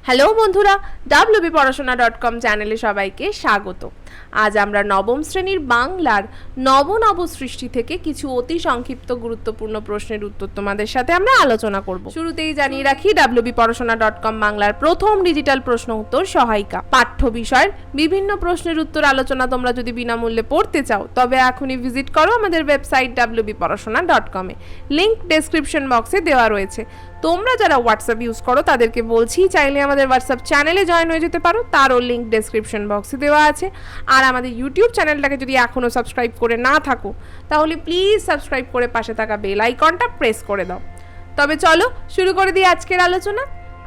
Hello বন্ধুরা, wbporashona.com চ্যানেলে সবাইকে স্বাগত। আজ আমরা নবম শ্রেণীর বাংলার নব সৃষ্টি থেকে কিছু অতি সংক্ষিপ্ত গুরুত্বপূর্ণ প্রশ্নের উত্তর তোমাদের সাথে আমরা আলোচনা করব। শুরুতেই জানিয়ে রাখি, wbporashona.com বাংলার প্রথম ডিজিটাল প্রশ্ন উত্তর সহায়িকা। পাঠ্য বিষয়ের বিভিন্ন প্রশ্নের উত্তর আলোচনা তোমরা যদি বিনামূল্যে পড়তে চাও তবে এখনই ভিজিট করো আমাদের ওয়েবসাইট wbporashona.com এ। লিংক ডেসক্রিপশন বক্সে দেওয়া রয়েছে। তোমরা যারা হোয়াটসঅ্যাপ ইউজ করো তাদেরকে বলছি, চাইলে আমাদের হোয়াটসঅ্যাপ চ্যানেলে জয়েন হয়ে যেতে পারো, তারও লিংক ডেসক্রিপশন বক্সে দেওয়া আছে। আর আমাদের ইউটিউব চ্যানেলটাকে যদি এখনও সাবস্ক্রাইব করে না থাকো তাহলে প্লিজ সাবস্ক্রাইব করে পাশে থাকা বেল আইকনটা প্রেস করে দাও। তবে চলো শুরু করে দিই আজকের আলোচনা।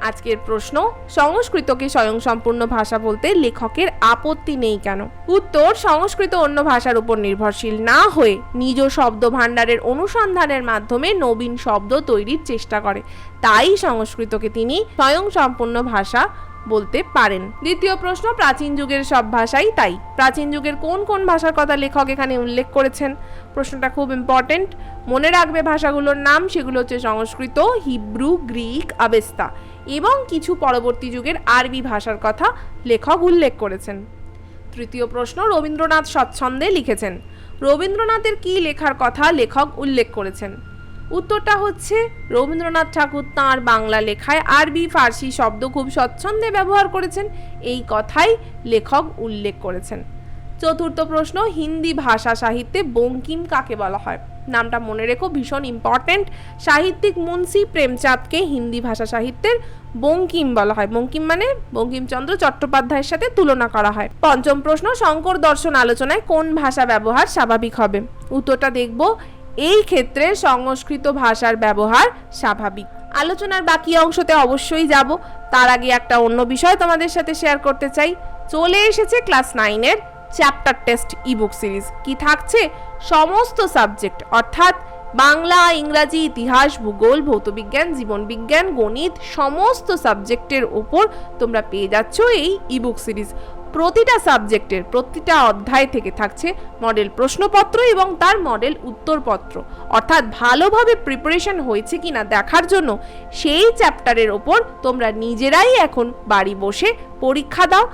আজকের প্রশ্ন, সংস্কৃতকে স্বয়ংসম্পূর্ণ ভাষা বলতে লেখকের আপত্তি নেই কেন? উত্তর, সংস্কৃত অন্য ভাষার উপর নির্ভরশীল না হয়ে নিজ শব্দ ভাণ্ডারের অনুসন্ধানের মাধ্যমে নবীন শব্দ তৈরির চেষ্টা করে, তাই সংস্কৃতকে তিনি স্বয়ংসম্পূর্ণ ভাষা বলতে পারেন। দ্বিতীয় প্রশ্ন, প্রাচীন যুগের সব ভাষাই তাই। প্রাচীন যুগের কোন কোন ভাষার কথা লেখক এখানে উল্লেখ করেছেন? প্রশ্নটা খুব ইম্পর্টেন্ট, মনে রাখবে ভাষাগুলোর নাম। সেগুলো হচ্ছে সংস্কৃত, হিব্রু, গ্রিক, আবেস্তা এবং কিছু পরবর্তী যুগের আরবি ভাষার কথা লেখক উল্লেখ করেছেন। তৃতীয় প্রশ্ন, রবীন্দ্রনাথ স্বচ্ছন্দে লিখেছেন। রবীন্দ্রনাথের কি লেখার কথা লেখক উল্লেখ করেছেন? উত্তরটা হচ্ছে, রবীন্দ্রনাথ ঠাকুর তাঁর বাংলা লেখায় আরবি ফার্সি শব্দ খুব স্বচ্ছন্দে ব্যবহার করেছেন, এই কথাই লেখক উল্লেখ করেছেন। চতুর্থ প্রশ্ন, হিন্দি ভাষা সাহিত্যে বঙ্কিম কাকে বলা হয়? নামটা মনে রেখো, ভীষণ ইম্পর্টেন্ট। সাহিত্যিক মুন্সি প্রেমচাঁদকে হিন্দি ভাষা সাহিত্যের বঙ্কিম বলা হয়। বঙ্কিম মানে বঙ্কিমচন্দ্র চট্টোপাধ্যায়ের সাথে তুলনা করা হয়। পঞ্চম প্রশ্ন, শঙ্কর দর্শন আলোচনায় কোন ভাষা ব্যবহার স্বাভাবিক হবে? উত্তরটা দেখব, এই ক্ষেত্রে সংস্কৃত ভাষার ব্যবহার স্বাভাবিক। আলোচনার বাকি অংশতে অবশ্যই যাব, তার আগে একটা অন্য বিষয় তোমাদের সাথে শেয়ার করতে চাই। চলে এসেছে ক্লাস 9-এর চ্যাপ্টার টেস্ট ইবুক সিরিজ। কি থাকছে? সমস্ত সাবজেক্ট অর্থাৎ বাংলা, ইংরাজি, ইতিহাস, ভূগোল, ভৌতবিজ্ঞান, জীবনবিজ্ঞান, গণিত সমস্ত সাবজেক্টের উপর তোমরা পেয়ে যাচ্ছ এই ইবুক সিরিজ। প্রতিটা সাবজেক্টের প্রতিটা অধ্যায় থেকে থাকছে মডেল প্রশ্নপত্র এবং তার মডেল উত্তরপত্র, অর্থাৎ ভালোভাবে প্রিপারেশন হয়েছে কিনা দেখার জন্য সেই চ্যাপ্টারের ওপর তোমরা নিজেরাই এখন বাড়ি বসে পরীক্ষা দাও।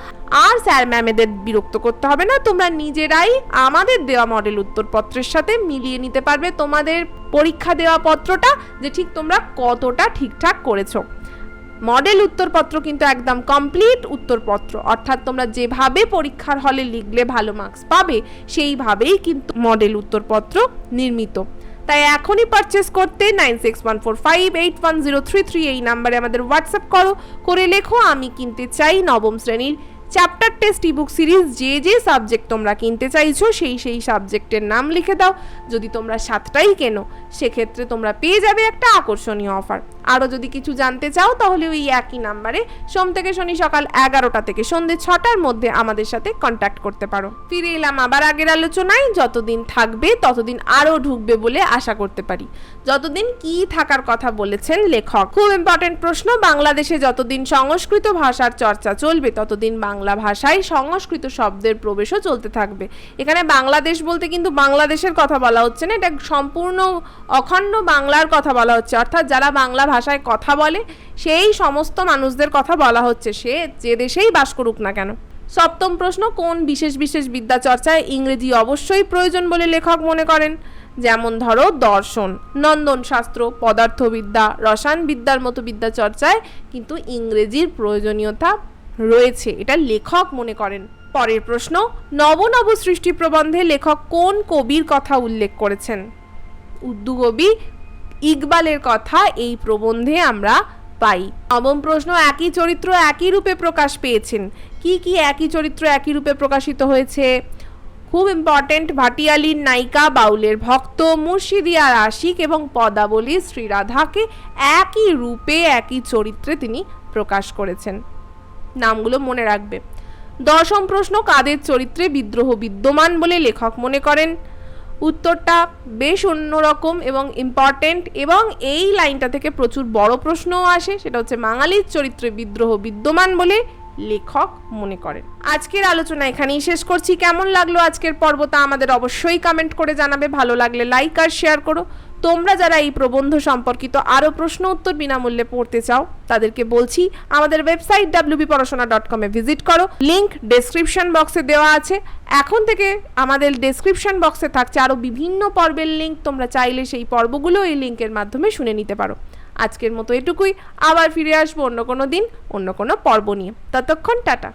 আর স্যার ম্যামেদের বিরক্ত করতে হবে না, তোমরা নিজেরাই আমাদের দেওয়া মডেল উত্তরপত্রের সাথে মিলিয়ে নিতে পারবে তোমাদের পরীক্ষা দেওয়া পত্রটা, যে ঠিক তোমরা কতটা ঠিকঠাক করেছো। মডেল উত্তরপত্র কিন্তু একদম কমপ্লিট উত্তরপত্র, অর্থাৎ তোমরা যেভাবে পরীক্ষার হলে লিখলে ভালো মার্কস পাবে সেইভাবেই কিন্তু মডেল উত্তরপত্র নির্মিত। তাই এখনই পারচেস করতে 9614581033 এই নাম্বারে আমাদের হোয়াটসঅ্যাপ করে লেখো, আমি কিনতে চাই নবম শ্রেণীর চ্যাপ্টার টেস্ট ইবুক সিরিজ। যে সাবজেক্ট তোমরা কিনতে চাইছো সেই সাবজেক্টের নাম লিখে দাও। যদি তোমরা 7টাই কেনো সেক্ষেত্রে তোমরা পেয়ে যাবে একটা আকর্ষণীয় অফার। আরও যদি কিছু জানতে চাও তাহলে ওই একই নাম্বারে সোম থেকে শনি সকাল 11টা থেকে সন্ধ্যে 6টার মধ্যে আমাদের সাথে কন্ট্যাক্ট করতে পারো। ফিরে এলাম আবার আগের আলোচনায়। যতদিন থাকবে ততদিন আরও ঢুকবে বলে আশা করতে পারি। যতদিন কি থাকার কথা বলেছেন লেখক? খুব ইম্পর্টেন্ট প্রশ্ন। বাংলাদেশে যতদিন সংস্কৃত ভাষার চর্চা চলবে ততদিন বাংলা ভাষায় সংস্কৃত শব্দের প্রবেশও চলতে থাকবে। এখানে বাংলাদেশ বলতে কিন্তু বাংলাদেশের কথা বলা হচ্ছে না, এটা সম্পূর্ণ অখণ্ড বাংলার কথা বলা হচ্ছে, অর্থাৎ যারা বাংলা ভাষায় কথা বলে সেই সমস্ত মানুষদের কথা বলা হচ্ছে, সে যে দেশেই বাস করুক না কেন। সপ্তম প্রশ্ন, কোন বিশেষ বিদ্যা চর্চায় ইংরেজি অবশ্যই প্রয়োজন বলে লেখক মনে করেন? যেমন ধরো দর্শন, নন্দন শাস্ত্র, পদার্থবিদ্যা, রসায়নবিদ্যার মতো বিদ্যা চর্চায় কিন্তু ইংরেজির প্রয়োজনীয়তা রয়েছে, এটা লেখক মনে করেন। পরের প্রশ্ন, নব সৃষ্টি প্রবন্ধে লেখক কোন কবির কথা উল্লেখ করেছেন? উর্দু কবি ইকবালের কথা এই প্রবন্ধে আমরা পাই। নবম প্রশ্ন, একই চরিত্র একই রূপে প্রকাশ পেয়েছেন। কি কি একই চরিত্র একই রূপে প্রকাশিত হয়েছে? খুব ইম্পর্টেন্ট, ভাটিয়ালির নায়িকা বাউলের ভক্ত, মুর্শিদিয়ার আশিক এবং পদাবলী শ্রীরাধাকে একই রূপে একই চরিত্রে তিনি প্রকাশ করেছেন। নামগুলো মনে রাখবে। দশম প্রশ্ন, কাদের চরিত্রে বিদ্রোহ বিদ্যমান বলে লেখক মনে করেন? উত্তরটা বেশ অন্যরকম এবং ইম্পর্টেন্ট, এবং এই লাইনটা থেকে প্রচুর বড় প্রশ্নও আসে, সেটা হচ্ছে বাঙালির চরিত্রে বিদ্রোহ বিদ্যমান বলে লেখক মনে করেন। আজকের আলোচনা এখানেই শেষ করছি। কেমন লাগলো আজকের পর্ব তা আমাদের অবশ্যই কমেন্ট করে জানাবে। ভালো লাগলে লাইক আর শেয়ার করো। তোমরা যারা এই প্রবন্ধ সম্পর্কিত আরও প্রশ্ন উত্তর বিনামূল্যে পড়তে চাও তাদেরকে বলছি আমাদের ওয়েবসাইট wbporashona.com ভিজিট করো। লিংক ডেসক্রিপশন বক্সে দেওয়া আছে। এখন থেকে আমাদের ডেসক্রিপশন বক্সে থাকছে আরও বিভিন্ন পর্বের লিঙ্ক, তোমরা চাইলে সেই পর্বগুলো এই লিঙ্কের মাধ্যমে শুনে নিতে পারো। আজকের মতো এটুকুই, আবার ফিরে আসবো অন্য কোনো দিন অন্য কোনো পর্ব নিয়ে। ততক্ষণ টাটা।